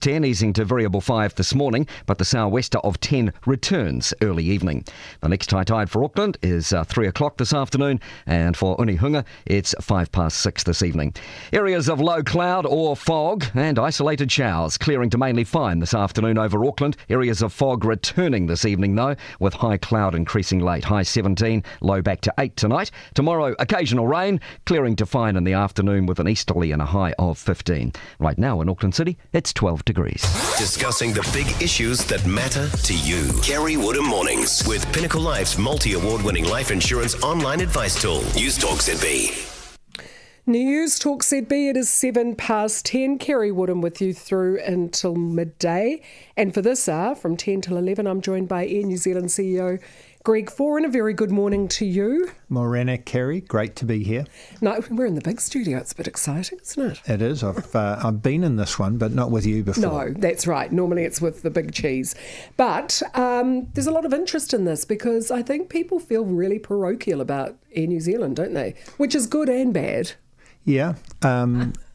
10 easing to variable 5 this morning, but the sou'wester of 10 returns early evening. The next high tide for Auckland is 3 o'clock this afternoon, and for Unihunga it's 6:05 this evening. Areas of low cloud or fog and isolated showers clearing to mainly fine this afternoon over Auckland. Areas of fog returning this evening though, with high cloud increasing late. High 17, low back to 8 tonight. Tomorrow occasional rain, clearing to fine in the afternoon with an easterly and a high of 15. Right now in Auckland City it's 12 degrees. Discussing the big issues that matter to you. Kerre Woodham Mornings with Pinnacle Life's multi-award-winning life insurance online advice tool. News Talk ZB. News Talk ZB, it is 10:07. Kerre Woodham with you through until midday. And for this hour, from 10 till 11, I'm joined by Air New Zealand CEO Greg Foran. A very good morning to you. Morena, Kerry, great to be here. No, we're in the big studio. It's a bit exciting, isn't it? It is. I've been in this one, but not with you before. No, that's right. Normally it's with the big cheese. But there's a lot of interest in this because I think people feel really parochial about Air New Zealand, don't they? Which is good and bad. Yeah.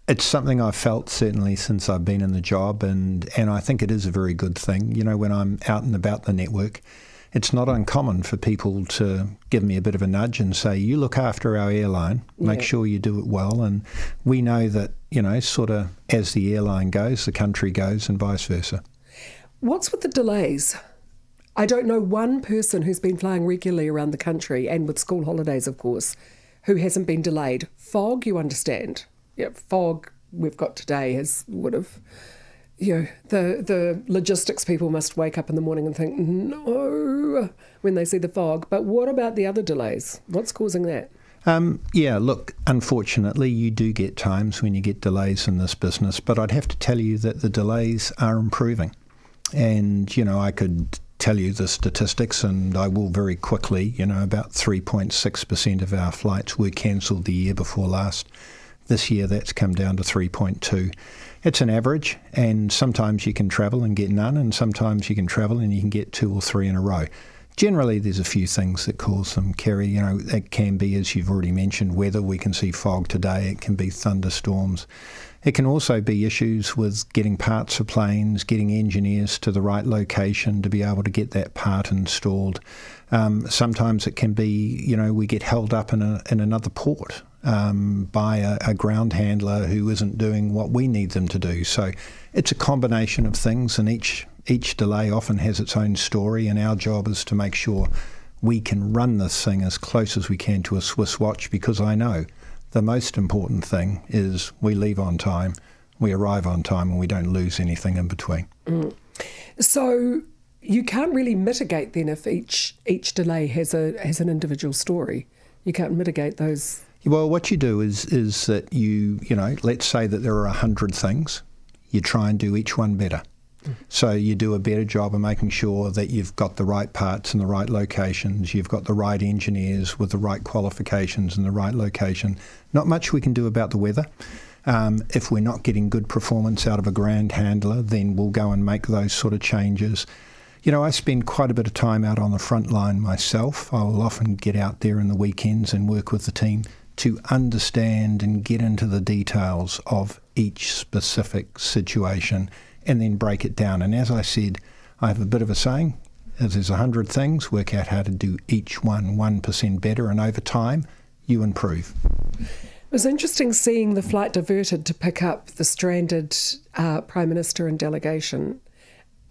It's something I've felt certainly since I've been in the job, and I think it is a very good thing. You know, when I'm out and about the network, it's not uncommon for people to give me a bit of a nudge and say, you look after our airline, make sure you do it well. And we know that, you know, sort of as the airline goes, the country goes and vice versa. What's with the delays? I don't know one person who's been flying regularly around the country, and with school holidays, of course, who hasn't been delayed. Fog, you understand. Yeah, fog we've got today would have... You know, the logistics people must wake up in the morning and think, no, when they see the fog. But what about the other delays? What's causing that? Yeah, look, unfortunately, you do get times when you get delays in this business, but I'd have to tell you that the delays are improving. And, you know, I could tell you the statistics, and I will very quickly. You know, about 3.6% of our flights were cancelled the year before last. This year, that's come down to 3.2%. It's an average, and sometimes you can travel and get none, and sometimes you can travel and you can get 2 or 3 in a row. Generally, there's a few things that cause them, Kerry. You know, it can be, as you've already mentioned, weather. We can see fog today. It can be thunderstorms. It can also be issues with getting parts for planes, getting engineers to the right location to be able to get that part installed. Sometimes it can be, you know, we get held up in another port by a ground handler who isn't doing what we need them to do. So it's a combination of things, and each delay often has its own story, and our job is to make sure we can run this thing as close as we can to a Swiss watch, because I know the most important thing is we leave on time, we arrive on time, and we don't lose anything in between. So you can't really mitigate then if each delay has an individual story. You can't mitigate those. Well, what you do is that you know, let's say that there are 100 things. You try and do each one better. So you do a better job of making sure that you've got the right parts in the right locations, you've got the right engineers with the right qualifications in the right location. Not much we can do about the weather. If we're not getting good performance out of a ground handler, then we'll go and make those sort of changes. You know, I spend quite a bit of time out on the front line myself. I will often get out there in the weekends and work with the team to understand and get into the details of each specific situation and then break it down. And as I said, I have a bit of a saying, as there's 100 things, work out how to do each one 1% better, and over time, you improve. It was interesting seeing the flight diverted to pick up the stranded Prime Minister and delegation.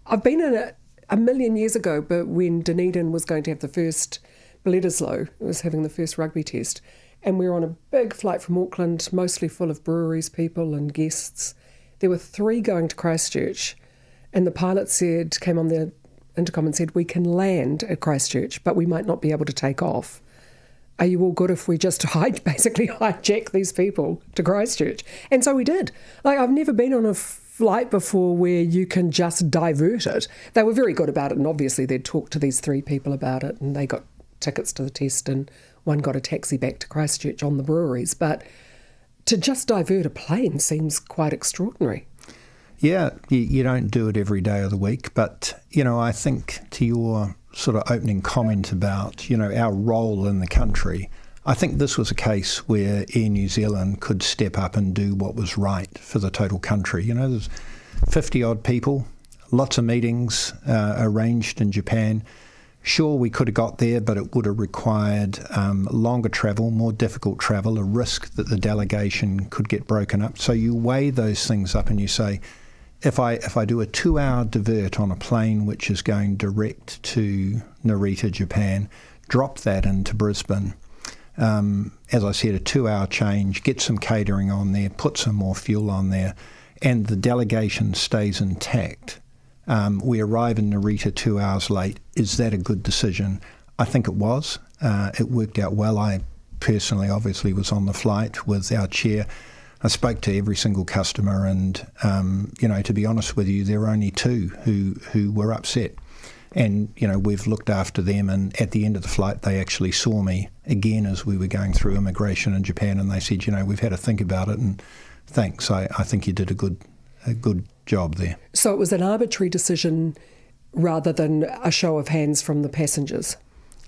I've been in it a million years ago, but when Dunedin was going to have the first, Bledisloe was having the first rugby test, and we were on a big flight from Auckland, mostly full of breweries people and guests. There were 3 going to Christchurch, and the pilot came on the intercom and said, we can land at Christchurch, but we might not be able to take off. Are you all good if we just basically hijack these people to Christchurch? And so we did. Like, I've never been on a flight before where you can just divert it. They were very good about it, and obviously they'd talked to these 3 people about it, and they got tickets to the test, and one got a taxi back to Christchurch on the breweries. But to just divert a plane seems quite extraordinary. Yeah, you don't do it every day of the week, but, you know, I think to your sort of opening comment about, you know, our role in the country, I think this was a case where Air New Zealand could step up and do what was right for the total country. You know, there's 50-odd people, lots of meetings arranged in Japan. Sure, we could have got there, but it would have required longer travel, more difficult travel, a risk that the delegation could get broken up. So you weigh those things up and you say, if I do a 2-hour divert on a plane which is going direct to Narita, Japan, drop that into Brisbane, as I said, a 2-hour change, get some catering on there, put some more fuel on there, and the delegation stays intact. We arrive in Narita 2 hours late. Is that a good decision? I think it was. It worked out well. I personally obviously was on the flight with our chair. I spoke to every single customer and, to be honest with you, there were only 2 who were upset. And, we've looked after them, and at the end of the flight they actually saw me again as we were going through immigration in Japan, and they said, we've had to think about it, and thanks. I think you did a good job there. So it was an arbitrary decision rather than a show of hands from the passengers?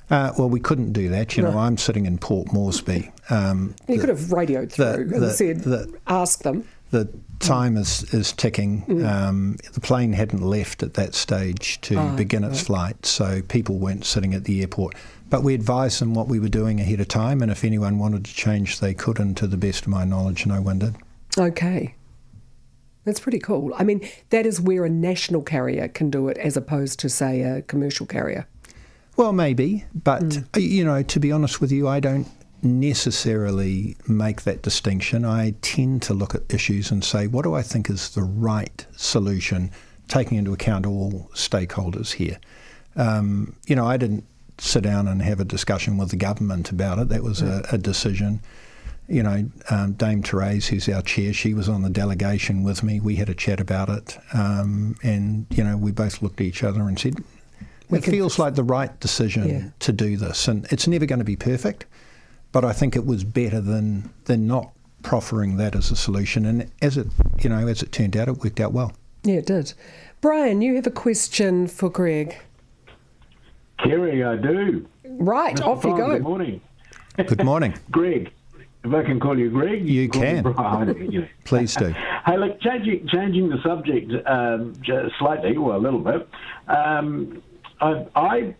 Well, we couldn't do that. I'm sitting in Port Moresby. You could have radioed through and said, ask them. The time is ticking. The plane hadn't left at that stage to begin its flight, so people weren't sitting at the airport. But we advised them what we were doing ahead of time, and if anyone wanted to change, they could, and to the best of my knowledge, no one did. Okay. That's pretty cool. I mean, that is where a national carrier can do it as opposed to, say, a commercial carrier. Well, maybe, but, to be honest with you, I don't necessarily make that distinction. I tend to look at issues and say, what do I think is the right solution, taking into account all stakeholders here? I didn't sit down and have a discussion with the government about it. That was a decision. Dame Therese, who's our chair, she was on the delegation with me. We had a chat about it, and we both looked at each other and said, it feels like the right decision to do this. And it's never going to be perfect, but I think it was better than not proffering that as a solution. And as it turned out, it worked out well. Yeah, it did. Brian, you have a question for Greg. Kerry, I do. Right, off you go. Good morning. Good morning. Greg. If I can call you Greg, you can. Brian, Please do. Hey, look, changing the subject just slightly, well, a little bit. I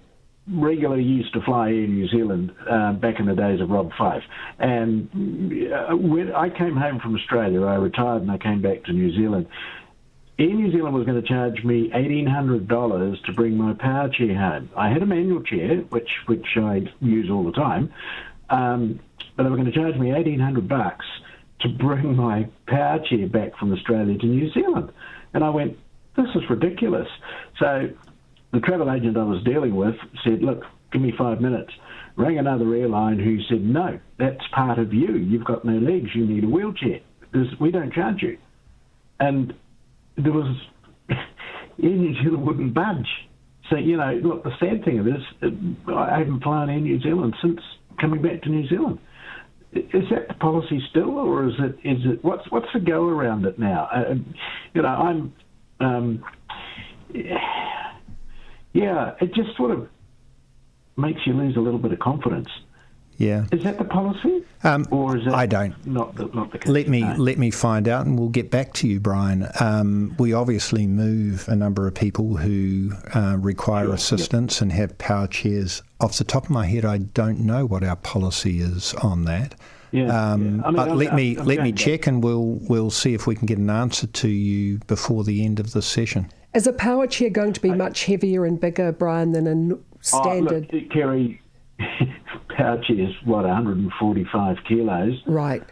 regularly used to fly Air New Zealand back in the days of Rob Fife, and when I came home from Australia, I retired and I came back to New Zealand. Air New Zealand was going to charge me $1,800 to bring my power chair home. I had a manual chair, which I use all the time. But they were going to charge me $1,800 to bring my power chair back from Australia to New Zealand. And I went, this is ridiculous. So the travel agent I was dealing with said, look, give me 5 minutes. Rang another airline who said, no, that's part of you. You've got no legs. You need a wheelchair. We don't charge you. And there was, Air New Zealand wouldn't budge. So, look, the sad thing of it is I haven't flown Air New Zealand since coming back to New Zealand. Is that the policy still, or is it what's the go around it now? It just sort of makes you lose a little bit of confidence. Yeah. Is that the policy? Or is that I don't. Not the case? Let me find out, and we'll get back to you, Brian. We obviously move a number of people who require assistance and have power chairs. Off the top of my head, I don't know what our policy is on that. But let me check, and we'll see if we can get an answer to you before the end of this session. Is a power chair going to be much heavier and bigger, Brian, than a standard? Look, Kerry, power chair is 145 kilos. Right.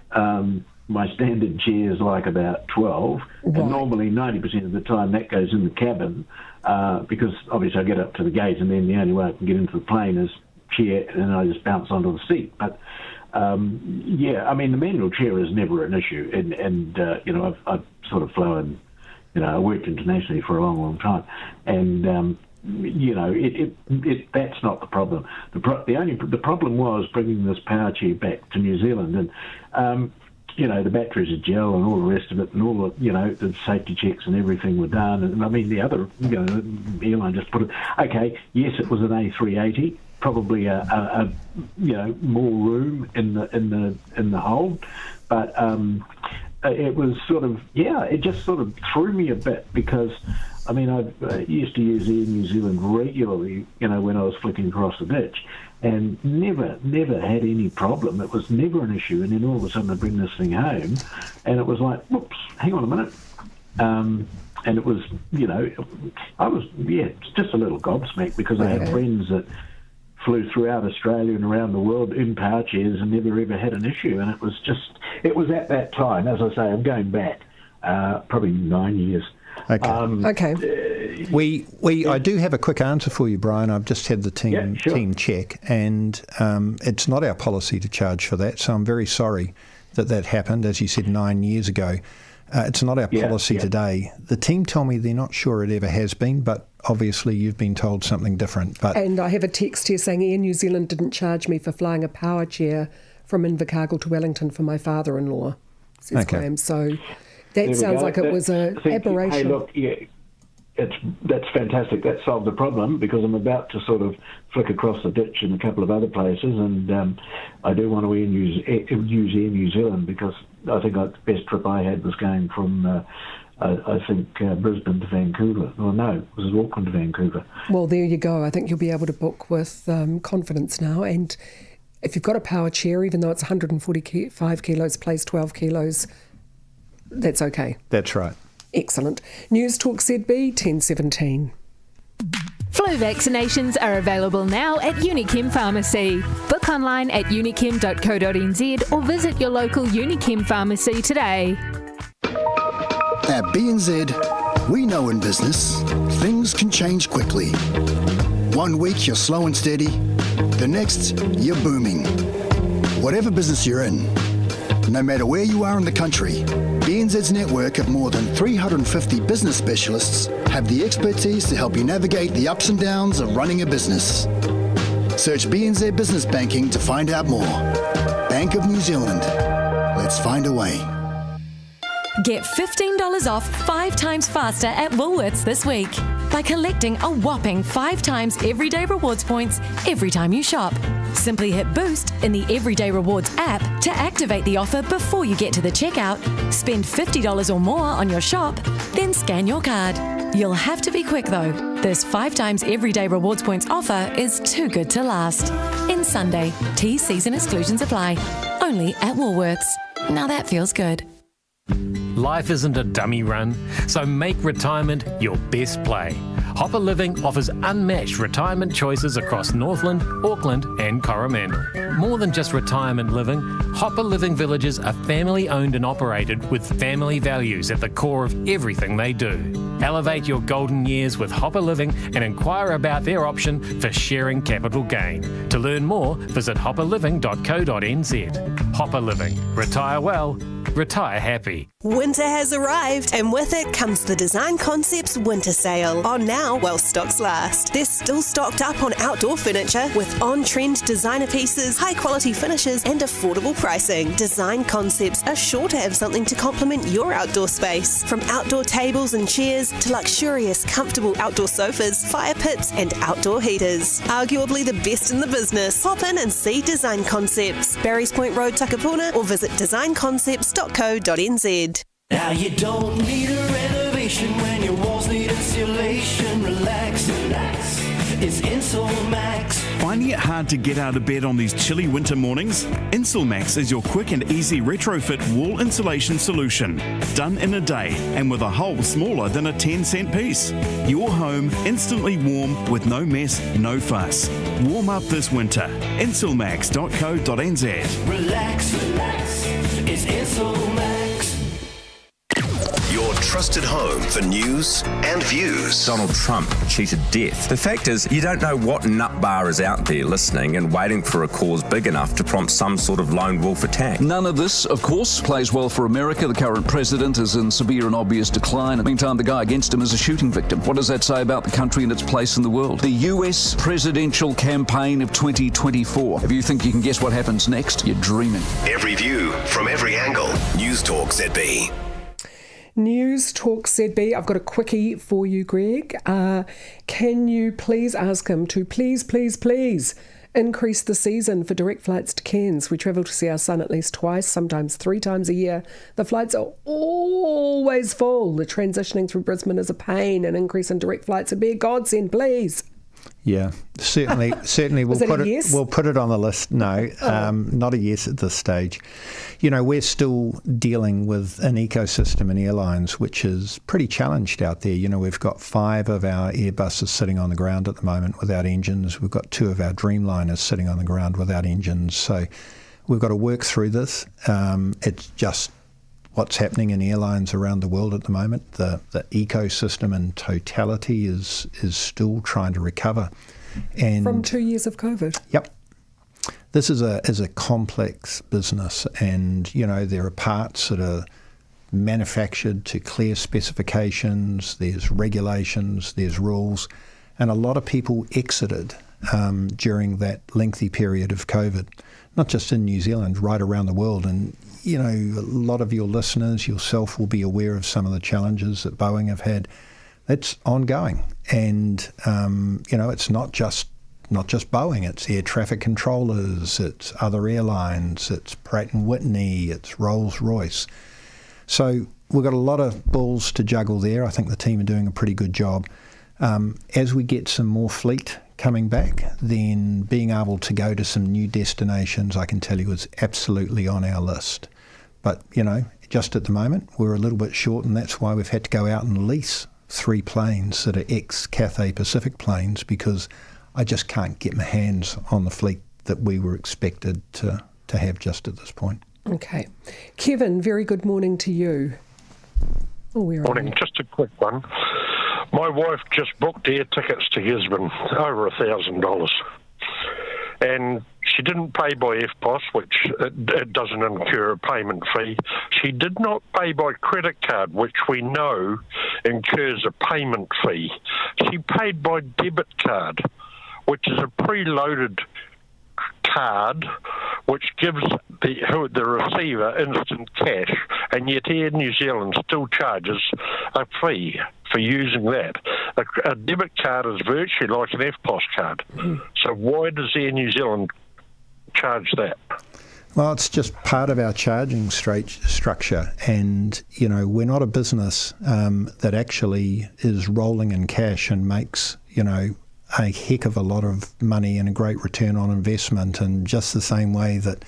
My standard chair is like about 12, and normally 90% of the time that goes in the cabin because obviously I get up to the gate, and then the only way I can get into the plane is chair, and then I just bounce onto the seat. But the manual chair is never an issue, and I've sort of flown. I worked internationally for a long, long time, and that's not the problem. The problem was bringing this power chair back to New Zealand, and the batteries are gel and all the rest of it, and all the safety checks and everything were done. And I mean, the other airline just put it. Okay, yes, it was an A380, probably a more room in the hold, but it was sort of, it just sort of threw me a bit because, I mean, I used to use Air New Zealand regularly, when I was flicking across the ditch, and never had any problem. It was never an issue. And then all of a sudden I bring this thing home, and it was like, whoops, hang on a minute. And it was, I was, just a little gobsmacked because I had friends that flew throughout Australia and around the world in power chairs and never ever had an issue. And it was at that time, as I say, I'm going back probably 9 years. Okay. I do have a quick answer for you, Brian. I've just had the team check, and it's not our policy to charge for that. So I'm very sorry that happened, as you said, 9 years ago. It's not our policy today. The team tell me they're not sure it ever has been, but obviously you've been told something different. And I have a text here saying Air New Zealand didn't charge me for flying a power chair from Invercargill to Wellington for my father-in-law, says Graham. So that sounds like it was an aberration. Hey, look, that's fantastic. That solved the problem because I'm about to sort of flick across the ditch in a couple of other places, and I do want to use Air New Zealand because I think the best trip I had was going from I think Brisbane to Vancouver. Well, no, it was Auckland to Vancouver. Well, there you go. I think you'll be able to book with confidence now. And if you've got a power chair, even though it's 145 kilos, plays 12 kilos, that's okay. That's right. Excellent. News Talk ZB 1017. Flu vaccinations are available now at Unichem Pharmacy. Book online at unichem.co.nz or visit your local Unichem pharmacy today. At BNZ, we know in business, things can change quickly. 1 week you're slow and steady, the next you're booming. Whatever business you're in, no matter where you are in the country, BNZ's network of more than 350 business specialists have the expertise to help you navigate the ups and downs of running a business. Search BNZ Business Banking to find out more. Bank of New Zealand. Let's find a way. Get $15 off 5 times faster at Woolworths this week by collecting a whopping 5 times Everyday Rewards points every time you shop. Simply hit Boost in the Everyday Rewards app to activate the offer before you get to the checkout. Spend $50 or more on your shop, then scan your card. You'll have to be quick though. This 5 times Everyday Rewards points offer is too good to last. In Sunday, T-season exclusions apply. Only at Woolworths. Now that feels good. Life isn't a dummy run, so make retirement your best play. Hopper Living offers unmatched retirement choices across Northland, Auckland and Coromandel. More than just retirement living, Hopper Living Villages are family owned and operated with family values at the core of everything they do. Elevate your golden years with Hopper Living and inquire about their option for sharing capital gain. To learn more, visit hopperliving.co.nz. Hopper Living. Retire well. Retire happy. Winter has arrived, and with it comes the Design Concepts Winter Sale. On now while stocks last. They're still stocked up on outdoor furniture with on-trend designer pieces, high-quality finishes, and affordable pricing. Design Concepts are sure to have something to complement your outdoor space. From outdoor tables and chairs to luxurious, comfortable outdoor sofas, fire pits, and outdoor heaters. Arguably the best in the business. Pop in and see Design Concepts. Barry's Point Road, Takapuna, or visit designconcepts.co.nz. Now you don't need a renovation when your walls need insulation. Relax, relax. It's Insulmax. Finding it hard to get out of bed on these chilly winter mornings? Insulmax is your quick and easy retrofit wall insulation solution. Done in a day and with a hole smaller than a 10-cent piece. Your home instantly warm with no mess, no fuss. Warm up this winter. Insulmax.co.nz. Relax, relax. It's Insulmax. Your trusted home for news and views. Donald Trump cheated death. The fact is, you don't know what nut bar is out there listening and waiting for a cause big enough to prompt some sort of lone wolf attack. None of this, of course, plays well for America. The current president is in severe and obvious decline. Meantime, the guy against him is a shooting victim. What does that say about the country and its place in the world? The US presidential campaign of 2024. If you think you can guess what happens next, you're dreaming. Every view from every angle. News Talk ZB. News Talk ZB. I've got a quickie for you, Greg. Can you please ask him to please increase the season for direct flights to Cairns. We travel to see our son at least twice, sometimes 3 times a year. The flights are always full. The transitioning through Brisbane is a pain. An increase in direct flights would be a godsend, please. Yeah, certainly we'll put it on the list. No, not a yes at this stage. You know, we're still dealing with an ecosystem in airlines which is pretty challenged out there. You know, we've got 5 of our Airbuses sitting on the ground at the moment without engines. We've got 2 of our Dreamliners sitting on the ground without engines. So we've got to work through this. It's just what's happening in airlines around the world at the moment. The ecosystem in totality is still trying to recover. And from 2 years of COVID. Yep. This is a complex business, and you know there are parts that are manufactured to clear specifications. There's regulations, there's rules, and a lot of people exited during that lengthy period of COVID, not just in New Zealand, right around the world. And you know, a lot of your listeners, yourself, will be aware of some of the challenges that Boeing have had. That's ongoing, and you know, it's not just Boeing. It's air traffic controllers, it's other airlines, it's Pratt & Whitney, it's Rolls-Royce. So we've got a lot of balls to juggle there. I think the team are doing a pretty good job. As we get some more fleet coming back, then being able to go to some new destinations, I can tell you, is absolutely on our list. But, you know, just at the moment, we're a little bit short, and that's why we've had to go out and lease 3 planes that are ex-Cathay Pacific planes, because I just can't get my hands on the fleet that we were expected to have just at this point. Okay. Kevin, very good morning to you. Morning. Just a quick one. My wife just booked air tickets to Gisborne, over $1,000. And she didn't pay by FPOS, which it doesn't incur a payment fee. She did not pay by credit card, which we know incurs a payment fee. She paid by debit card, which is a preloaded card which gives the receiver instant cash, and yet Air New Zealand still charges a fee for using that. A debit card is virtually like an FPOS card. So why does Air New Zealand charge that? Well, it's just part of our charging structure, and you know, we're not a business that actually is rolling in cash and makes, you know, a heck of a lot of money and a great return on investment. And just the same way that,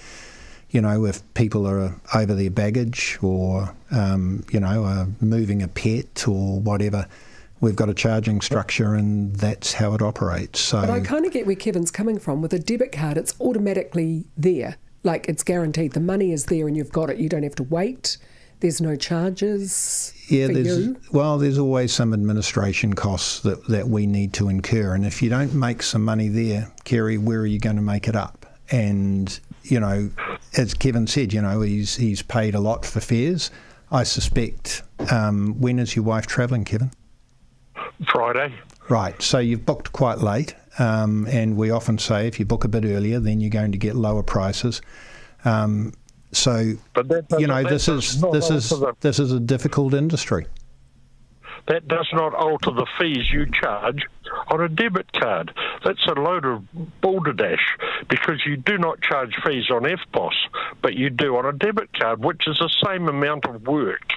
you know, if people are over their baggage or, you know, are moving a pet or whatever, we've got a charging structure, and that's how it operates. So, but I kind of get where Kevin's coming from. With a debit card, it's automatically there. Like, it's guaranteed. The money is there and you've got it. You don't have to wait. There's no charges for you. Well, there's always some administration costs that we need to incur. And if you don't make some money there, Kerre, where are you going to make it up? And, you know, as Kevin said, you know, he's paid a lot for fares. I suspect, when is your wife travelling, Kevin? Friday. Right, so you've booked quite late, and we often say if you book a bit earlier, then you're going to get lower prices. So, you know, this is a difficult industry. That does not alter the fees you charge on a debit card. That's a load of balderdash, because you do not charge fees on FPOS, but you do on a debit card, which is the same amount of work.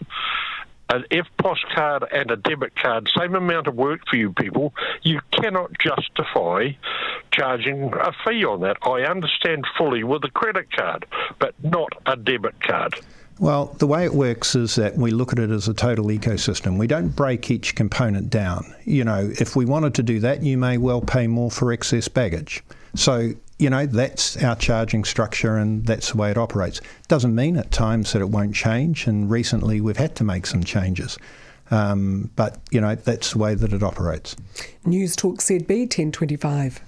An FPOS card and a debit card, same amount of work for you people. You cannot justify charging a fee on that. I understand fully with a credit card, but not a debit card. Well, the way it works is that we look at it as a total ecosystem. We don't break each component down. You know, if we wanted to do that, you may well pay more for excess baggage. So, you know, that's our charging structure, and that's the way it operates. Doesn't mean at times that it won't change, and recently we've had to make some changes. But, you know, that's the way that it operates. News Talk ZB 10:25.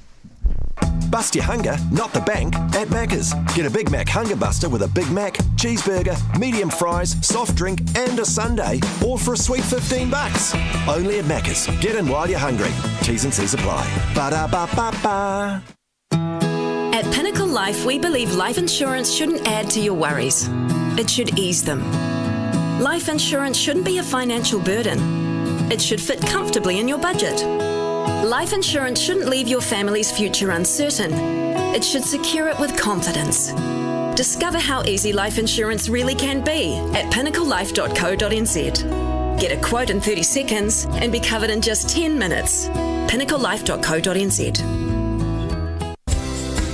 Bust your hunger, not the bank, at Macca's. Get a Big Mac Hunger Buster with a Big Mac, cheeseburger, medium fries, soft drink and a sundae, all for a sweet $15. Only at Macca's. Get in while you're hungry. T's and C's apply. Ba-da-ba-ba-ba. At Pinnacle Life, we believe life insurance shouldn't add to your worries. It should ease them. Life insurance shouldn't be a financial burden. It should fit comfortably in your budget. Life insurance shouldn't leave your family's future uncertain. it should secure it with confidence. Discover how easy life insurance really can be at pinnaclelife.co.nz. Get a quote in 30 seconds and be covered in just 10 minutes. pinnaclelife.co.nz.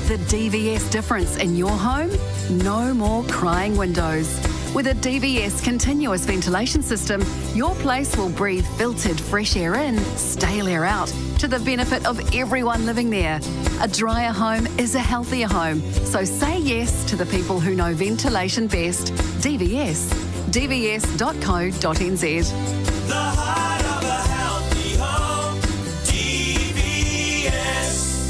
The DVS difference in your home? No more crying windows. With a DVS continuous ventilation system, your place will breathe filtered fresh air in, stale air out, to the benefit of everyone living there. A drier home is a healthier home, so say yes to the people who know ventilation best. DVS. dvs.co.nz. The heart of a healthy home. DVS.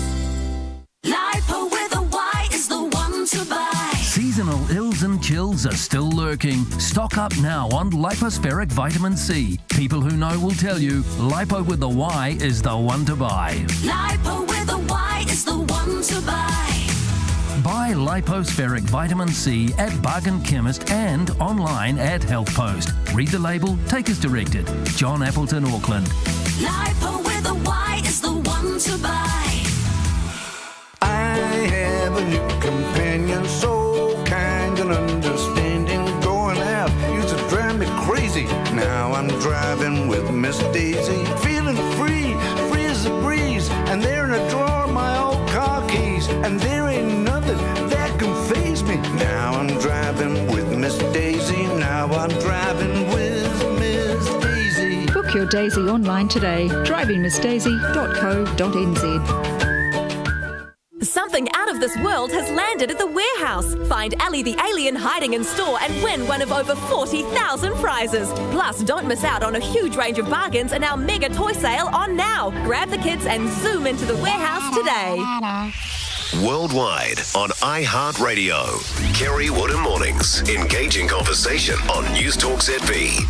Lipo with a Y is the one to buy. Seasonal ills and chills are still lurking. Stock up now on lipospheric vitamin C. People who know will tell you Lipo with the Y is the one to buy. Lipo with a Y is the one to buy. Buy lipospheric vitamin C at Bargain Chemist and online at Health Post. Read the label, take as directed. John Appleton, Auckland. Lipo with a Y is the one to buy. I have a new companion, so kind and understanding. Going out used to drive me crazy. Now I'm driving with Miss Daisy, feeling free, free as a breeze. And there in a drawer my old car keys, and there ain't nothing that can faze me. Now I'm driving with Miss Daisy. Now I'm driving with Miss Daisy. Book your Daisy online today. drivingmissdaisy.co.nz. Something out of this world has landed at the warehouse. Find Ellie the alien hiding in store and win one of over 40,000 prizes. Plus, don't miss out on a huge range of bargains in our mega toy sale on now. Grab the kids and zoom into the warehouse today. Worldwide on iHeartRadio. Kerre Woodham Mornings. Engaging conversation on News Talk ZB.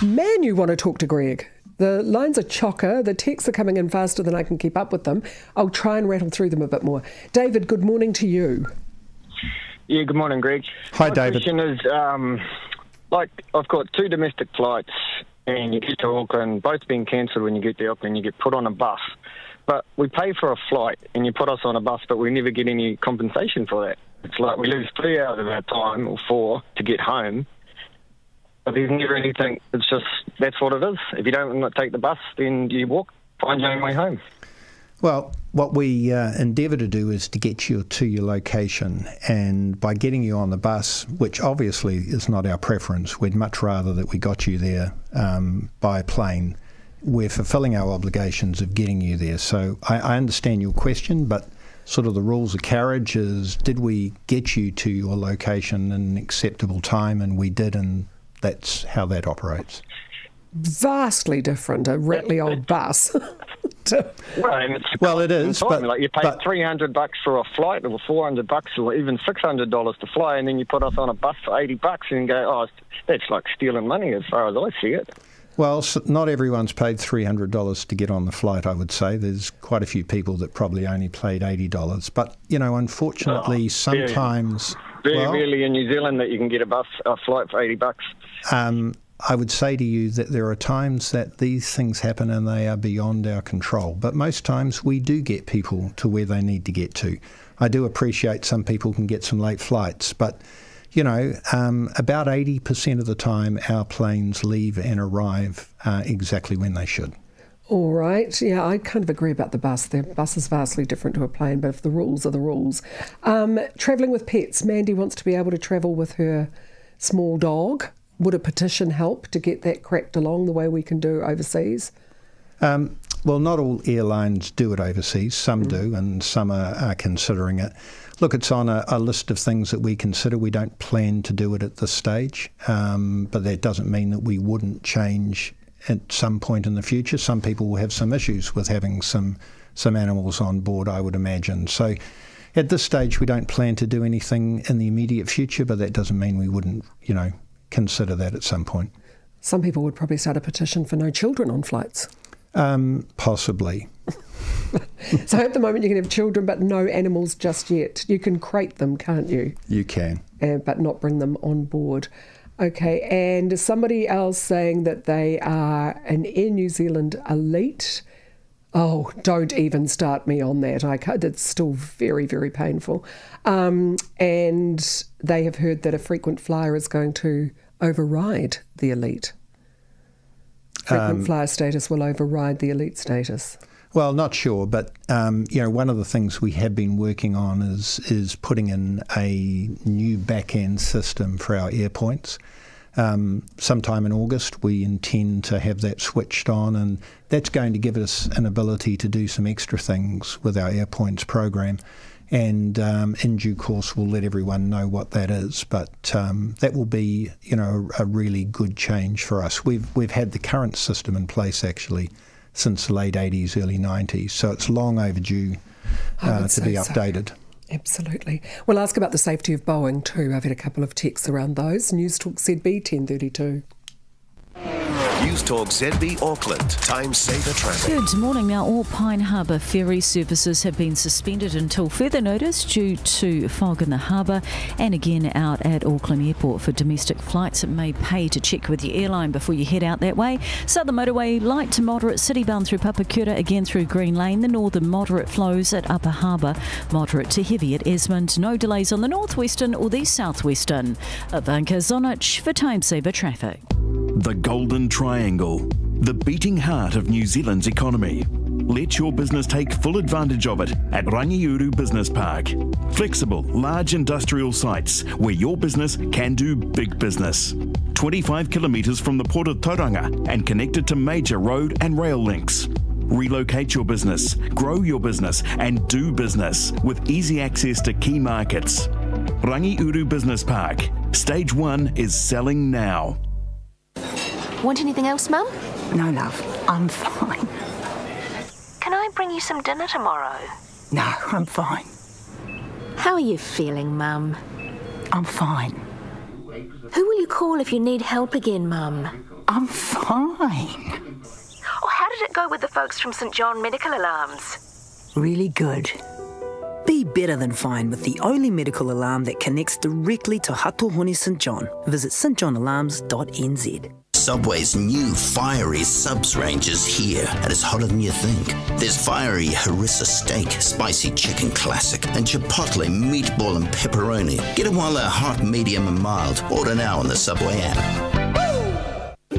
Man, you want to talk to Greg. The lines are chocker. The texts are coming in faster than I can keep up with them. I'll try and rattle through them a bit more. David, good morning to you. Yeah, good morning, Greg. Hi, My David. question is, I've got 2 domestic flights and you get to Auckland, both being cancelled when you get to Auckland, you get put on a bus. But we pay for a flight and you put us on a bus, but we never get any compensation for that. It's like we lose 3 hours of our time, or 4, to get home. But there's never anything. It's just, that's what it is. If you don't take the bus, then you walk, find your own way home. Well, what we endeavour to do is to get you to your location, and by getting you on the bus, which obviously is not our preference, we'd much rather that we got you there by plane, we're fulfilling our obligations of getting you there. So I understand your question, but sort of the rules of carriage is, did we get you to your location in an acceptable time? And we did, and that's how that operates. Vastly different, a rattly old bus. Well, it is, but like you pay $300 for a flight, or $400, or even $600 to fly, and then you put us on a bus for $80 and go, oh, that's like stealing money as far as I see it. Well, not everyone's paid $300 to get on the flight, I would say. There's quite a few people that probably only paid $80. But, unfortunately, sometimes... Really in New Zealand that you can get a flight for $80? I would say to you that there are times that these things happen and they are beyond our control. But most times we do get people to where they need to get to. I do appreciate some people can get some late flights, but... about 80% of the time our planes leave and arrive exactly when they should. All right. Yeah, I kind of agree about the bus. The bus is vastly different to a plane, but if the rules are the rules. Travelling with pets. Mandy wants to be able to travel with her small dog. Would a petition help to get that cracked along the way we can do overseas? Well, not all airlines do it overseas. Some do, and some are considering it. Look, it's on a list of things that we consider. We don't plan to do it at this stage, but that doesn't mean that we wouldn't change at some point in the future. Some people will have some issues with having some animals on board, I would imagine. So at this stage, we don't plan to do anything in the immediate future, but that doesn't mean we wouldn't, consider that at some point. Some people would probably start a petition for no children on flights. Possibly. So at the moment you can have children but no animals just yet. You can crate them, can't you? You can. But not bring them on board. Okay, and somebody else saying that they are an Air New Zealand elite. Oh, don't even start me on that. It's still very, very painful. And they have heard that a frequent flyer is going to override the elite. Frequent flyer status will override the elite status. Well, not sure, but one of the things we have been working on is putting in a new back-end system for our air points. Sometime in August, we intend to have that switched on, and that's going to give us an ability to do some extra things with our air points program. And in due course, we'll let everyone know what that is. But that will be, a really good change for us. We've had the current system in place actually since the late 80s, early 90s, so it's long overdue to be updated. Absolutely. We'll ask about the safety of Boeing too. I've had a couple of texts around those. News Talk ZB 1032. News Talk ZB Auckland. Time saver traffic. Good morning. Now, all Pine Harbour ferry services have been suspended until further notice due to fog in the harbour, and again out at Auckland Airport for domestic flights. It may pay to check with your airline before you head out that way. Southern Motorway, light to moderate, city-bound through Papakura, again through Green Lane. The northern moderate flows at Upper Harbour, moderate to heavy at Esmond. No delays on the northwestern or the southwestern. Ivanka Zonich for Time Saver Traffic. The Golden Triangle, the beating heart of New Zealand's economy. Let your business take full advantage of it at Rangiuru Business Park. Flexible, large industrial sites where your business can do big business. 25 kilometres from the Port of Tauranga and connected to major road and rail links. Relocate your business, grow your business and do business with easy access to key markets. Rangiuru Business Park. Stage 1 is selling now. Want anything else, Mum? No, love. I'm fine. Can I bring you some dinner tomorrow? No, I'm fine. How are you feeling, Mum? I'm fine. Who will you call if you need help again, Mum? I'm fine. Oh, how did it go with the folks from St John Medical Alarms? Really good. Be better than fine with the only medical alarm that connects directly to Hatohone St John. Visit stjohnalarms.nz. Subway's new fiery subs range is here, and it's hotter than you think. There's fiery harissa steak, spicy chicken classic, and chipotle meatball and pepperoni. Get them while they're hot, medium, and mild. Order now on the Subway app.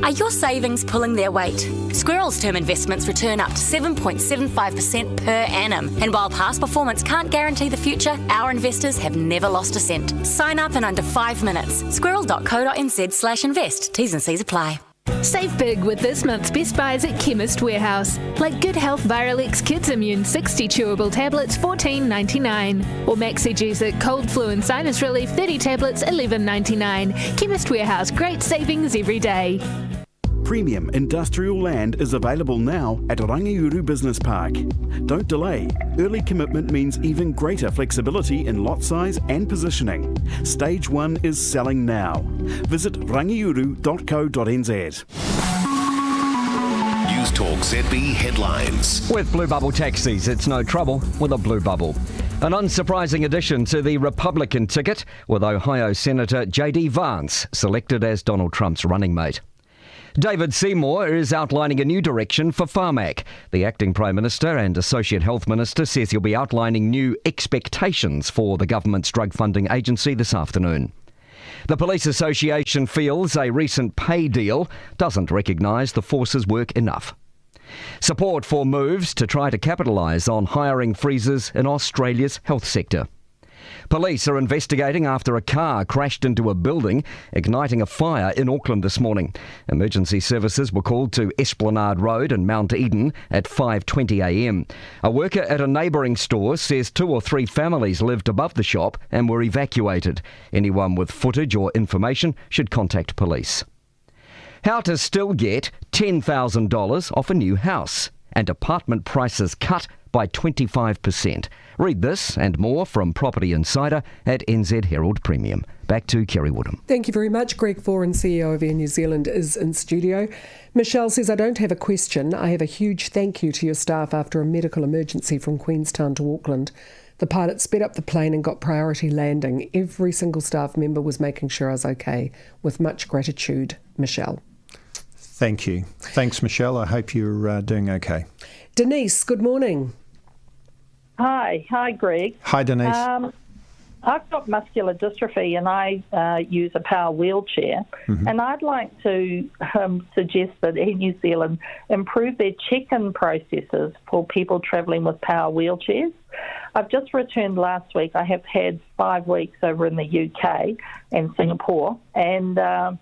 Are your savings pulling their weight? Squirrel's term investments return up to 7.75% per annum. And while past performance can't guarantee the future, our investors have never lost a cent. Sign up in under 5 minutes. Squirrel.co.nz/invest. T's and C's apply. Save big with this month's Best Buys at Chemist Warehouse. Like Good Health Viralex Kids Immune 60 chewable tablets, $14.99. Or Maxigesic Cold Flu and Sinus Relief 30 tablets, $11.99. Chemist Warehouse, great savings every day. Premium industrial land is available now at Rangiuru Business Park. Don't delay. Early commitment means even greater flexibility in lot size and positioning. Stage 1 is selling now. Visit rangiuru.co.nz. News Talk ZB headlines. With Blue Bubble taxis, it's no trouble with a Blue Bubble. An unsurprising addition to the Republican ticket, with Ohio Senator J.D. Vance selected as Donald Trump's running mate. David Seymour is outlining a new direction for Pharmac. The acting Prime Minister and Associate Health Minister says he'll be outlining new expectations for the government's drug funding agency this afternoon. The Police Association feels a recent pay deal doesn't recognise the force's work enough. Support for moves to try to capitalise on hiring freezes in Australia's health sector. Police are investigating after a car crashed into a building, igniting a fire in Auckland this morning. Emergency services were called to Esplanade Road in Mount Eden at 5:20 a.m. A worker at a neighbouring store says 2 or 3 families lived above the shop and were evacuated. Anyone with footage or information should contact police. How to still get $10,000 off a new house, and apartment prices cut by 25%. Read this and more from Property Insider at NZ Herald Premium. Back to Kerre Woodham. Thank you very much. Greg Foran, CEO of Air New Zealand, is in studio. Michelle says, I don't have a question. I have a huge thank you to your staff after a medical emergency from Queenstown to Auckland. The pilot sped up the plane and got priority landing. Every single staff member was making sure I was okay. With much gratitude, Michelle. Thank you. Thanks, Michelle. I hope you're doing okay. Denise, good morning. Hi, Greg. Hi, Denise. I've got muscular dystrophy and I use a power wheelchair, and I'd like to suggest that Air New Zealand improve their check-in processes for people travelling with power wheelchairs. I've just returned last week. I have had 5 weeks over in the UK and Singapore, and at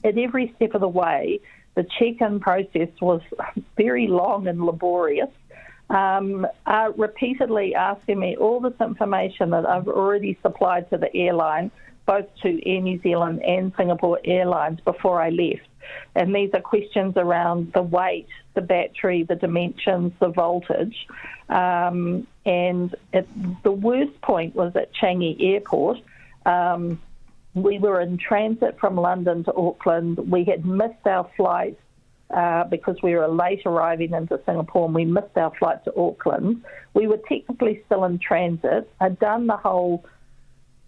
every step of the way, the check-in process was very long and laborious. Repeatedly asking me all this information that I've already supplied to the airline, both to Air New Zealand and Singapore Airlines before I left. And these are questions around the weight, the battery, the dimensions, the voltage. And the worst point was at Changi Airport. We were in transit from London to Auckland. We had missed our flight because we were late arriving into Singapore, and we missed our flight to Auckland. We were technically still in transit. I'd done the whole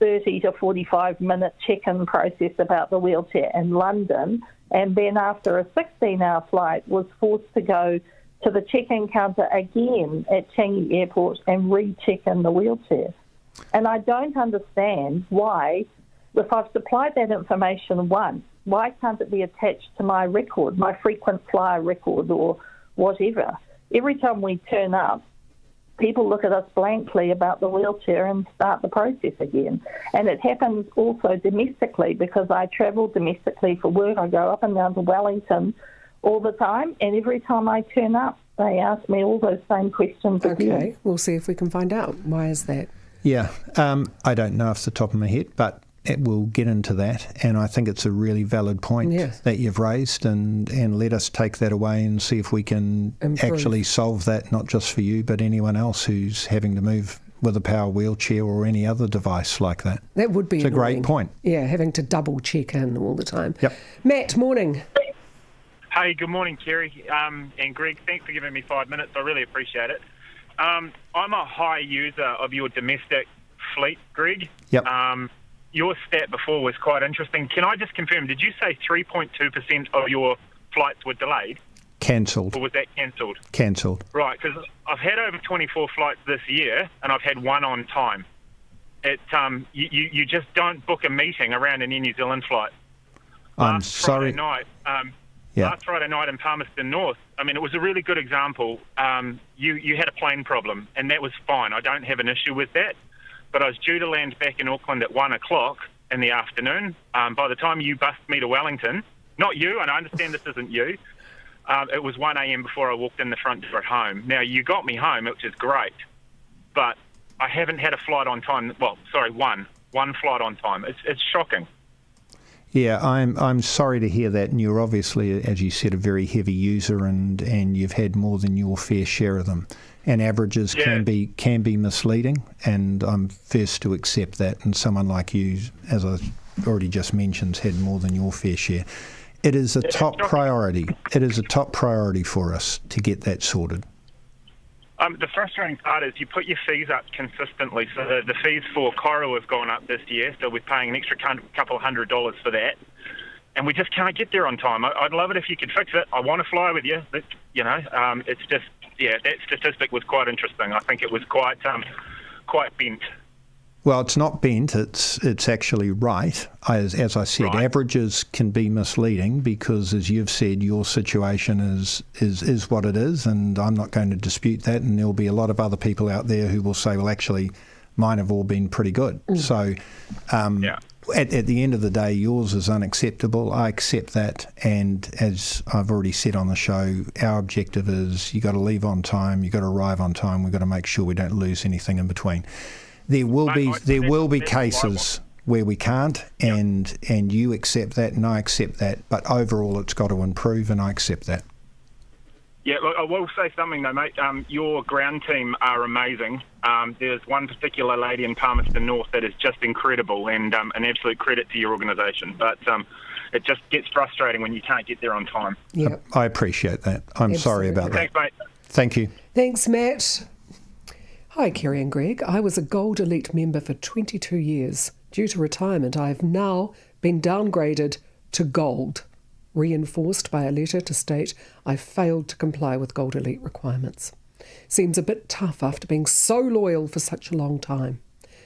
30 to 45-minute check-in process about the wheelchair in London, and then after a 16-hour flight was forced to go to the check-in counter again at Changi Airport and re-check in the wheelchair. And I don't understand why, if I've supplied that information once, why can't it be attached to my record, my frequent flyer record or whatever? Every time we turn up, people look at us blankly about the wheelchair and start the process again. And it happens also domestically, because I travel domestically for work. I go up and down to Wellington all the time, and every time I turn up, they ask me all those same questions again. Okay, we'll see if we can find out. Why is that? Yeah, I don't know off the top of my head, but we'll get into that, and I think it's a really valid point that you've raised, and let us take that away and see if we can actually solve that, not just for you, but anyone else who's having to move with a power wheelchair or any other device like that. That would be a great point. Yeah, having to double check in all the time. Yep. Matt, morning. Hey, good morning, Kerry and Greg. Thanks for giving me 5 minutes. I really appreciate it. I'm a high user of your domestic fleet, Greg. Yep. Your stat before was quite interesting. Can I just confirm, did you say 3.2% of your flights were delayed? Cancelled. Or was that cancelled? Cancelled. Right, because I've had over 24 flights this year, and I've had one on time. You just don't book a meeting around an Air New Zealand flight. I'm sorry. Last Friday night in Palmerston North, I mean, it was a really good example. You had a plane problem, and that was fine. I don't have an issue with that. But I was due to land back in Auckland at 1 o'clock in the afternoon. By the time you bussed me to Wellington, not you, and I understand this isn't you, it was 1 a.m. before I walked in the front door at home. Now, you got me home, which is great, but I haven't had a flight on time. Well, sorry, one flight on time. It's shocking. Yeah, I'm sorry to hear that, and you're obviously, as you said, a very heavy user, and you've had more than your fair share of them. And averages can be misleading, and I'm first to accept that. And someone like you, as I already just mentioned, has had more than your fair share. It is a top priority. It is a top priority for us to get that sorted. The frustrating part is you put your fees up consistently. So the fees for Kerre have gone up this year, so we're paying an extra couple $100 for that. And we just can't get there on time. I'd love it if you could fix it. I want to fly with you. But, it's just, that statistic was quite interesting. I think it was quite bent. Well, it's not bent. It's actually right. As I said, averages can be misleading because, as you've said, your situation is what it is, and I'm not going to dispute that. And there'll be a lot of other people out there who will say, well, actually, mine have all been pretty good. So at the end of the day, yours is unacceptable. I accept that. And as I've already said on the show, our objective is you got to leave on time, you got to arrive on time. We've got to make sure we don't lose anything in between. There will be cases where we can't, and you accept that, and I accept that. But overall, it's got to improve, and I accept that. Yeah, look, I will say something though, mate. Your ground team are amazing. There's one particular lady in Palmerston North that is just incredible, and an absolute credit to your organisation. But it just gets frustrating when you can't get there on time. Yeah, I appreciate that. I'm sorry about that. Thanks, mate. Thank you. Thanks, Matt. Hi, Kerry and Greg. I was a Gold Elite member for 22 years. Due to retirement, I have now been downgraded to Gold. reinforced by a letter to state I failed to comply with Gold Elite requirements. Seems a bit tough after being so loyal for such a long time.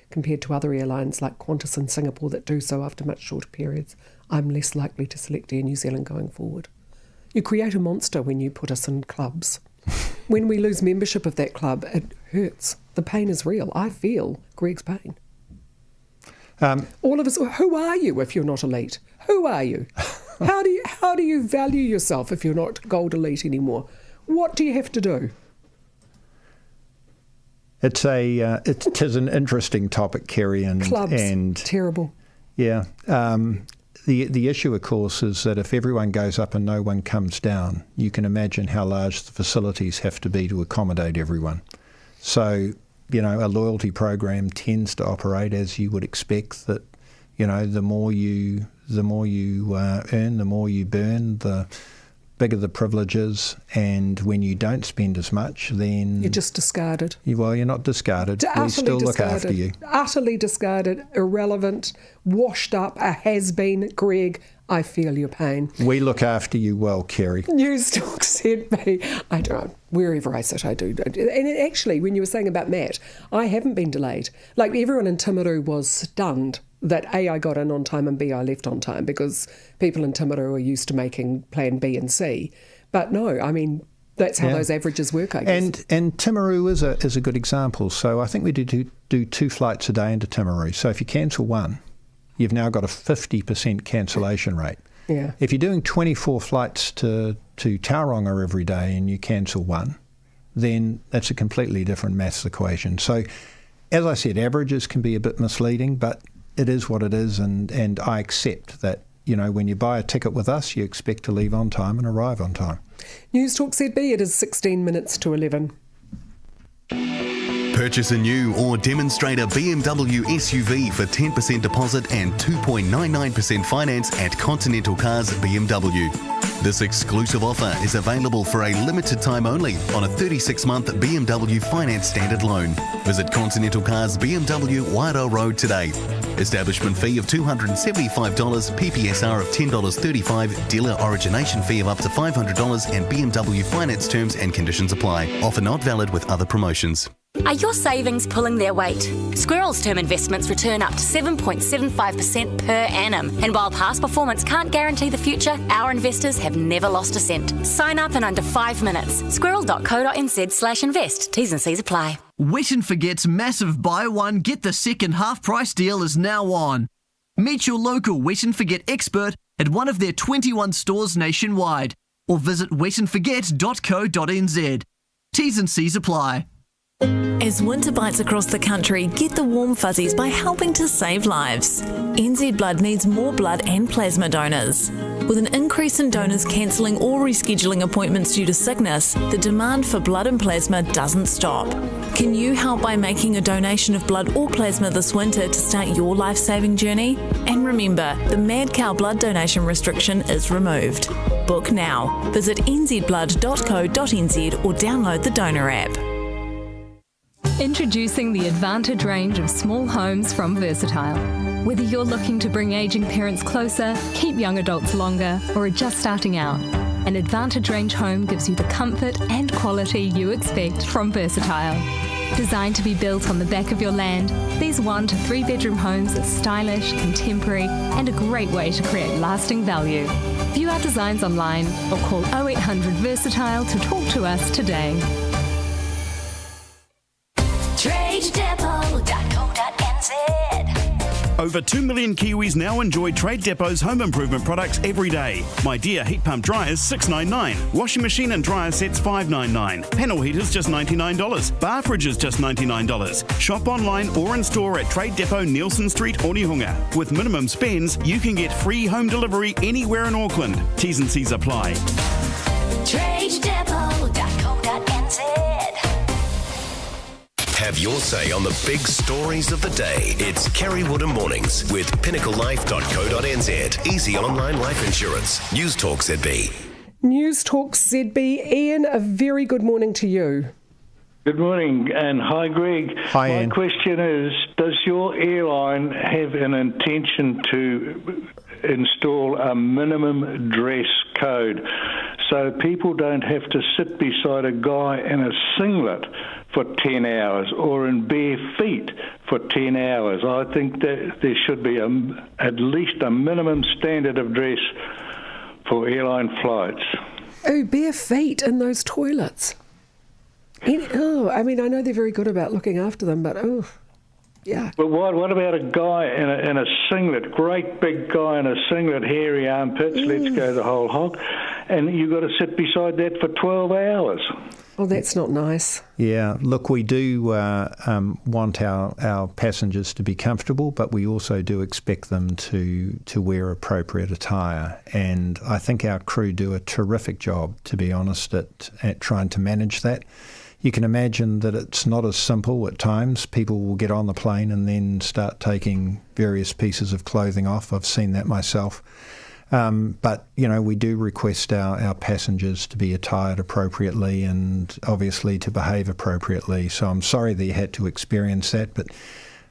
Compared to other airlines like Qantas in Singapore that do so after much shorter periods, I'm less likely to select Air New Zealand going forward. You create a monster when you put us in clubs. When we lose membership of that club, it hurts. The pain is real. I feel Greg's pain. All of us, who are you if you're not elite? Who are you? How do you value yourself if you're not Gold Elite anymore? What do you have to do? It is an interesting topic, Kerry, and clubs, terrible. Yeah. The issue, of course, is that if everyone goes up and no one comes down, you can imagine how large the facilities have to be to accommodate everyone. So, a loyalty program tends to operate as you would expect, that, the more you earn, the more you burn, the bigger the privileges, and when you don't spend as much, then you're just discarded. Well, you're not discarded. We still look after you. Utterly discarded, irrelevant, washed up, a has-been. Greg, I feel your pain. We look after you well, Kerry. News Talk sent me. I don't. Wherever I sit, I do. And actually, when you were saying about Matt, I haven't been delayed. Like, everyone in Timaru was stunned that A, I got in on time, and B, I left on time, because people in Timaru are used to making plan B and C. But no, I mean, that's how those averages work, I guess. And Timaru is a good example. So I think we do 2 flights a day into Timaru. So if you cancel one, you've now got a 50% cancellation rate. Yeah. If you're doing 24 flights to Tauranga every day and you cancel one, then that's a completely different maths equation. So, as I said, averages can be a bit misleading, but it is what it is, and I accept that, when you buy a ticket with us, you expect to leave on time and arrive on time. News Talk ZB, it is 16 minutes to 11. Purchase a new or demonstrate a BMW SUV for 10% deposit and 2.99% finance at Continental Cars BMW. This exclusive offer is available for a limited time only on a 36-month BMW finance standard loan. Visit Continental Cars BMW Wairoa Road today. Establishment fee of $275, PPSR of $10.35, dealer origination fee of up to $500, and BMW finance terms and conditions apply. Offer not valid with other promotions. Are your savings pulling their weight? Squirrel's term investments return up to 7.75% per annum. And while past performance can't guarantee the future, our investors have never lost a cent. Sign up in under 5 minutes. Squirrel.co.nz/invest. T's and C's apply. Wet and Forget's massive buy one, get the second half price deal is now on. Meet your local Wet and Forget expert at one of their 21 stores nationwide, or visit wetandforget.co.nz. T's and C's apply. As winter bites across the country, get the warm fuzzies by helping to save lives. NZ Blood needs more blood and plasma donors. With an increase in donors cancelling or rescheduling appointments due to sickness, the demand for blood and plasma doesn't stop. Can you help by making a donation of blood or plasma this winter to start your life-saving journey? And remember, the mad cow blood donation restriction is removed. Book now. Visit nzblood.co.nz or download the Donor app. Introducing the Advantage range of small homes from Versatile. Whether you're looking to bring ageing parents closer, keep young adults longer, or are just starting out, an Advantage range home gives you the comfort and quality you expect from Versatile. Designed to be built on the back of your land, these 1 to 3 bedroom homes are stylish, contemporary, and a great way to create lasting value. View our designs online or call 0800 Versatile to talk to us today. TradeDepot.co.nz. Over 2 million Kiwis now enjoy Trade Depot's home improvement products every day. My Dear heat pump dryers $6.99, washing machine and dryer sets $5.99, panel heaters just $99, bar fridges just $99. Shop online or in store at Trade Depot, Nielsen Street, Onehunga. With minimum spends, you can get free home delivery anywhere in Auckland. T's and C's apply. TradeDepot.co.nz. Have your say on the big stories of the day. It's Kerre Woodham Mornings with pinnaclelife.co.nz. Easy online life insurance. News Talk ZB. News Talk ZB. Ian, a very good morning to you. Good morning, and hi, Greg. Hi, My Anne. question is, does your airline have an intention to install a minimum dress code so people don't have to sit beside a guy in a singlet for 10 hours or in bare feet for 10 hours? I think that there should be at least a minimum standard of dress for airline flights. Oh, bare feet in those toilets. I mean, I know they're very good about looking after them, but yeah. But what about a guy in a singlet, great big guy in a singlet, hairy armpits, let's go the whole hog, and you've got to sit beside that for 12 hours? Oh, that's not nice. Yeah, look, we do want our passengers to be comfortable, but we also do expect them to wear appropriate attire. And I think our crew do a terrific job, to be honest, at trying to manage that. You can imagine that it's not as simple at times. People will get on the plane and then start taking various pieces of clothing off. I've seen that myself. But, we do request our passengers to be attired appropriately and obviously to behave appropriately. So I'm sorry that you had to experience that. But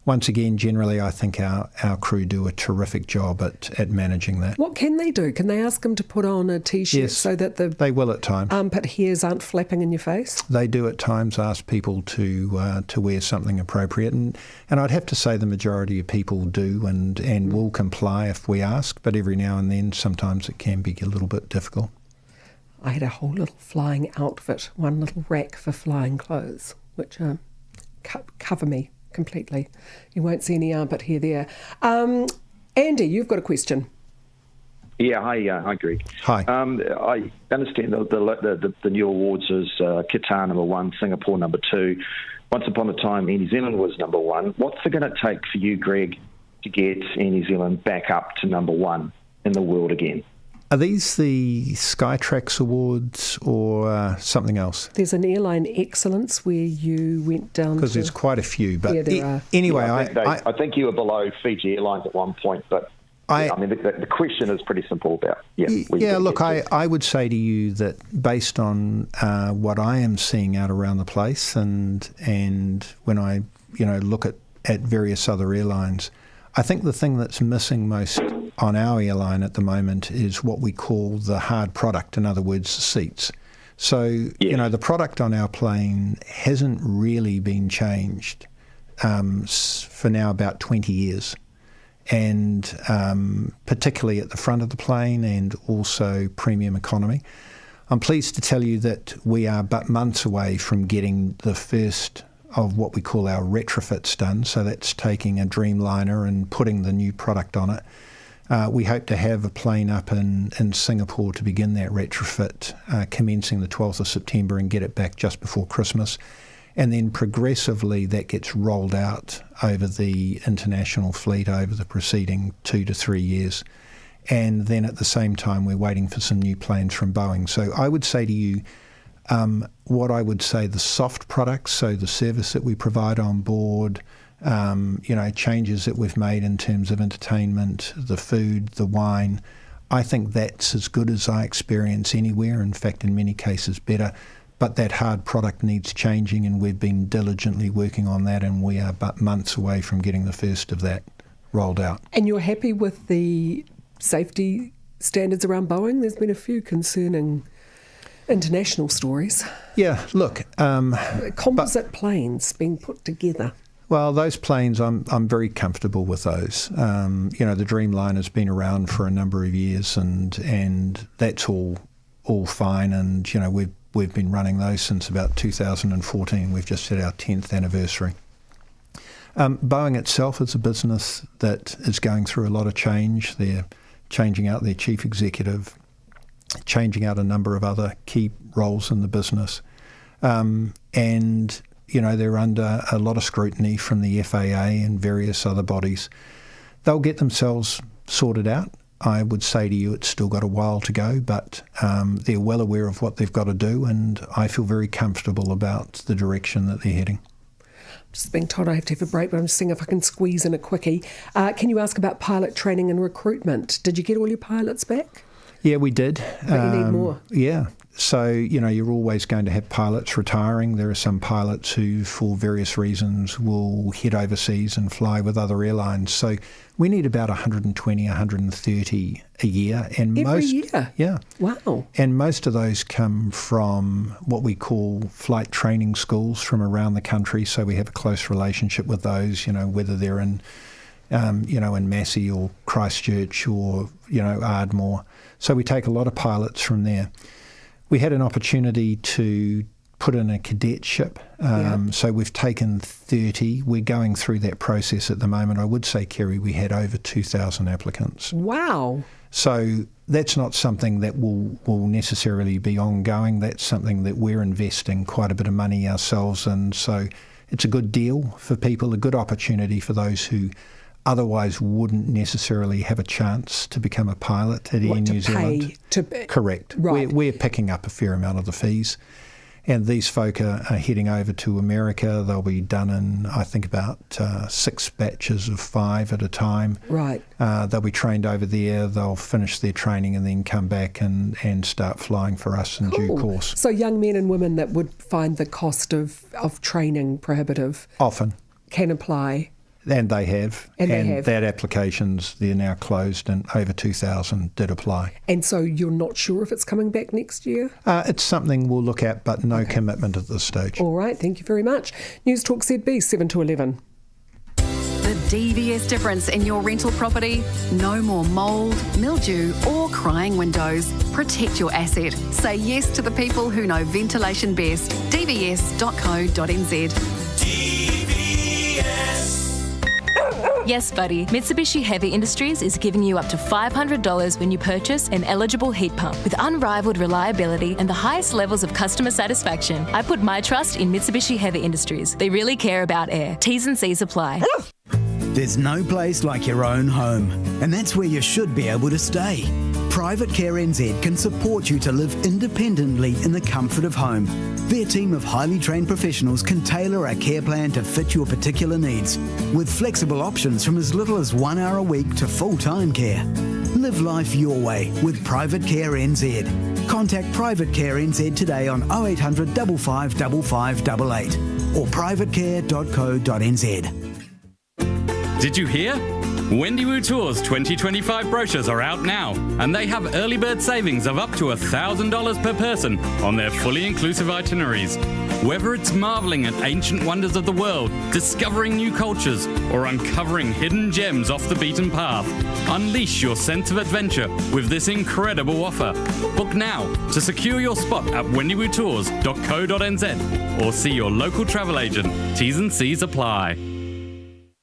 once again, generally, I think our crew do a terrific job at managing that. What can they do? Can they ask them to put on a T-shirt so that they will at times. Armpit hairs aren't flapping in your face? They do at times ask people to wear something appropriate. And I'd have to say the majority of people do and will comply if we ask. But every now and then, sometimes it can be a little bit difficult. I had a whole little flying outfit, one little rack for flying clothes, which cover me completely. You won't see any armpit hair there. Andy, you've got a question. Yeah, hi, Greg. Hi. I understand the new awards is Qatar number 1, Singapore number 2. Once upon a time, Air New Zealand was number 1. What's it going to take for you, Greg, to get Air New Zealand back up to number 1 in the world again? Are these the Skytrax Awards or something else? There's an airline excellence where you went down because there's quite a few. But yeah, there are. Anyway, I think you were below Fiji Airlines at one point, but the question is pretty simple about. Look, I would say to you that based on what I am seeing out around the place, and when I look at various other airlines, I think the thing that's missing most on our airline at the moment is what we call the hard product, in other words, the seats. So, the product on our plane hasn't really been changed for now about 20 years. And particularly at the front of the plane and also premium economy. I'm pleased to tell you that we are but months away from getting the first of what we call our retrofits done. So that's taking a Dreamliner and putting the new product on it. We hope to have a plane up in Singapore to begin that retrofit, commencing the 12th of September and get it back just before Christmas. And then progressively that gets rolled out over the international fleet over the preceding 2 to 3 years. And then at the same time, we're waiting for some new planes from Boeing. So I would say to you, what I would say the soft products, so the service that we provide on board, changes that we've made in terms of entertainment, the food, the wine, I think that's as good as I experience anywhere. In fact, in many cases better. But that hard product needs changing, and we've been diligently working on that, and we are but months away from getting the first of that rolled out. And you're happy with the safety standards around Boeing? There's been a few concerning international stories. Yeah, look. Composite planes being put together. Well, those planes, I'm very comfortable with those. The Dreamliner's been around for a number of years, and that's all fine. And we've been running those since about 2014. We've just had our 10th anniversary. Boeing itself is a business that is going through a lot of change. They're changing out their chief executive, changing out a number of other key roles in the business. They're under a lot of scrutiny from the FAA and various other bodies. They'll get themselves sorted out. I would say to you it's still got a while to go, but they're well aware of what they've got to do, and I feel very comfortable about the direction that they're heading. Just being told I have to have a break, but I'm just seeing if I can squeeze in a quickie. Can you ask about pilot training and recruitment? Did you get all your pilots back? Yeah, we did. But you need more. Yeah. So, you're always going to have pilots retiring. There are some pilots who, for various reasons, will head overseas and fly with other airlines. So we need about 120, 130 a year. And Every year? Yeah. Wow. And most of those come from what we call flight training schools from around the country. So we have a close relationship with those, whether they're in Massey or Christchurch or, Ardmore. So we take a lot of pilots from there. We had an opportunity to put in a cadetship. So we've taken 30. We're going through that process at the moment. I would say, Kerry, we had over 2,000 applicants. Wow. So that's not something that will necessarily be ongoing. That's something that we're investing quite a bit of money ourselves in. So it's a good deal for people, a good opportunity for those who otherwise wouldn't necessarily have a chance to become a pilot at Air New Zealand. Correct. Right. We're picking up a fair amount of the fees. And these folk are heading over to America. They'll be done in, I think, about 6 batches of 5 at a time. Right. They'll be trained over there. They'll finish their training and then come back and start flying for us in due course. So young men and women that would find the cost of training prohibitive often can apply. And they have. And that applications, they're now closed, and over 2,000 did apply. And so you're not sure if it's coming back next year? It's something we'll look at, but no commitment at this stage. All right, thank you very much. News Talk ZB, 7 to 11. The DVS difference in your rental property? No more mould, mildew or crying windows. Protect your asset. Say yes to the people who know ventilation best. dvs.co.nz. Yes, buddy. Mitsubishi Heavy Industries is giving you up to $500 when you purchase an eligible heat pump with unrivaled reliability and the highest levels of customer satisfaction. I put my trust in Mitsubishi Heavy Industries. They really care about air. T's and C's apply. There's no place like your own home, and that's where you should be able to stay. Private Care NZ can support you to live independently in the comfort of home. Their team of highly trained professionals can tailor a care plan to fit your particular needs, with flexible options from as little as 1 hour a week to full-time care. Live life your way with Private Care NZ. Contact Private Care NZ today on 0800 55 5588 or privatecare.co.nz. Did you hear? Wendy Woo Tours 2025 brochures are out now, and they have early bird savings of up to $1,000 per person on their fully inclusive itineraries. Whether it's marvelling at ancient wonders of the world, discovering new cultures, or uncovering hidden gems off the beaten path, unleash your sense of adventure with this incredible offer. Book now to secure your spot at wendywootours.co.nz or see your local travel agent. T's and C's apply.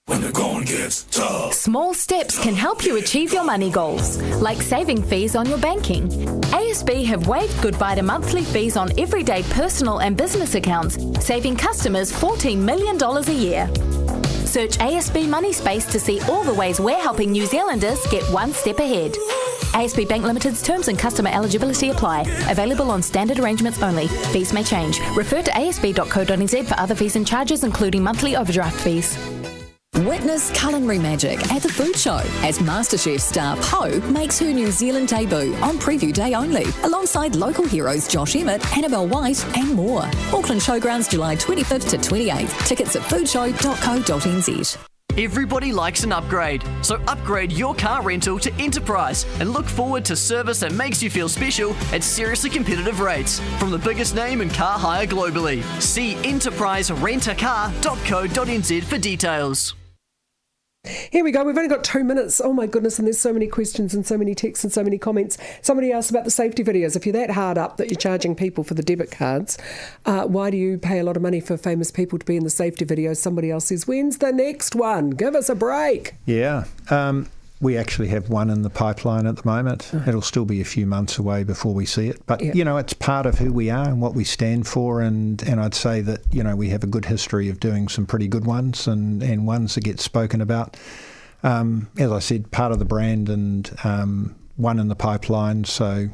When the going gets tough. Small steps can help you achieve your money goals, like saving fees on your banking. ASB have waived goodbye to monthly fees on everyday personal and business accounts, saving customers $14 million a year. Search ASB Money Space to see all the ways we're helping New Zealanders get one step ahead. ASB Bank Limited's terms and customer eligibility apply. Available on standard arrangements only. Fees may change. Refer to asb.co.nz for other fees and charges, including monthly overdraft fees. Witness culinary magic at the food show as MasterChef star Poe makes her New Zealand debut on preview day only, alongside local heroes Josh Emmett, Annabelle White and more. Auckland Showgrounds July 25th to 28th. Tickets at foodshow.co.nz. Everybody likes an upgrade, so upgrade your car rental to Enterprise and look forward to service that makes you feel special at seriously competitive rates from the biggest name in car hire globally. See enterpriserentacar.co.nz for details. Here we go. We've only got 2 minutes. Oh my goodness, and there's so many questions and so many texts and so many comments. Somebody asked about the safety videos. If you're that hard up that you're charging people for the debit cards, why do you pay a lot of money for famous people to be in the safety videos? Somebody else says, when's the next one? Give us a break. Yeah. We actually have one in the pipeline at the moment. It'll still be a few months away before we see it. But, you know, it's part of who we are and what we stand for. And I'd say that, you know, we have a good history of doing some pretty good ones and ones that get spoken about. As I said, part of the brand and one in the pipeline. So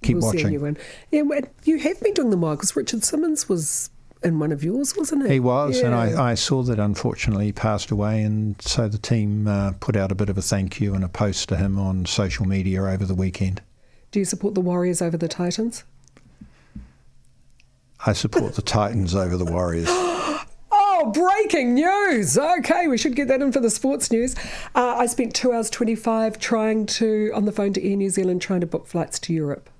keep watching. See a new one. Yeah, you have been doing them well because Richard Simmons was in one of yours, wasn't he? He was, and I saw that unfortunately he passed away, and so the team put out a bit of a thank you and a post to him on social media over the weekend. Do you support the Warriors over the Titans? I support the Titans over the Warriors. Oh, breaking news! Okay, we should get that in for the sports news. I spent 2 hours 25 on the phone to Air New Zealand trying to book flights to Europe.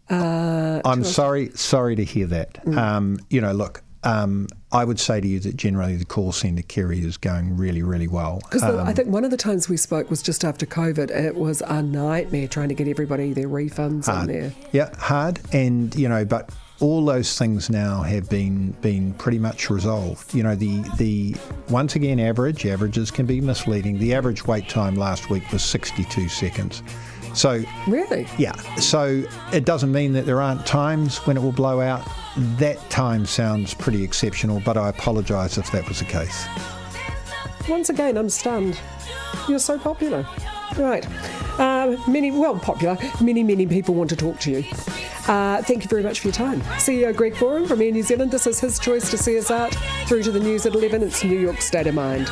I'm sorry to hear that. Look, I would say to you that generally the call centre, Kerry, is going really, really well. Because I think one of the times we spoke was just after COVID. It was a nightmare trying to get everybody their refunds on there. Yeah, hard. And, but all those things now have been pretty much resolved. The once again, averages can be misleading. The average wait time last week was 62 seconds. So really? Yeah. So it doesn't mean that there aren't times when it will blow out. That time sounds pretty exceptional, but I apologise if that was the case. Once again, I'm stunned. You're so popular. Right. Popular. Many people want to talk to you. Thank you very much for your time. CEO Greg Foran from Air New Zealand. This is his choice to see us out through to the news at 11. It's New York State of Mind.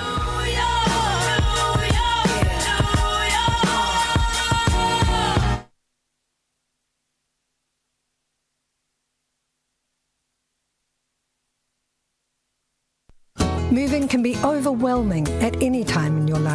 Moving can be overwhelming at any time in your life.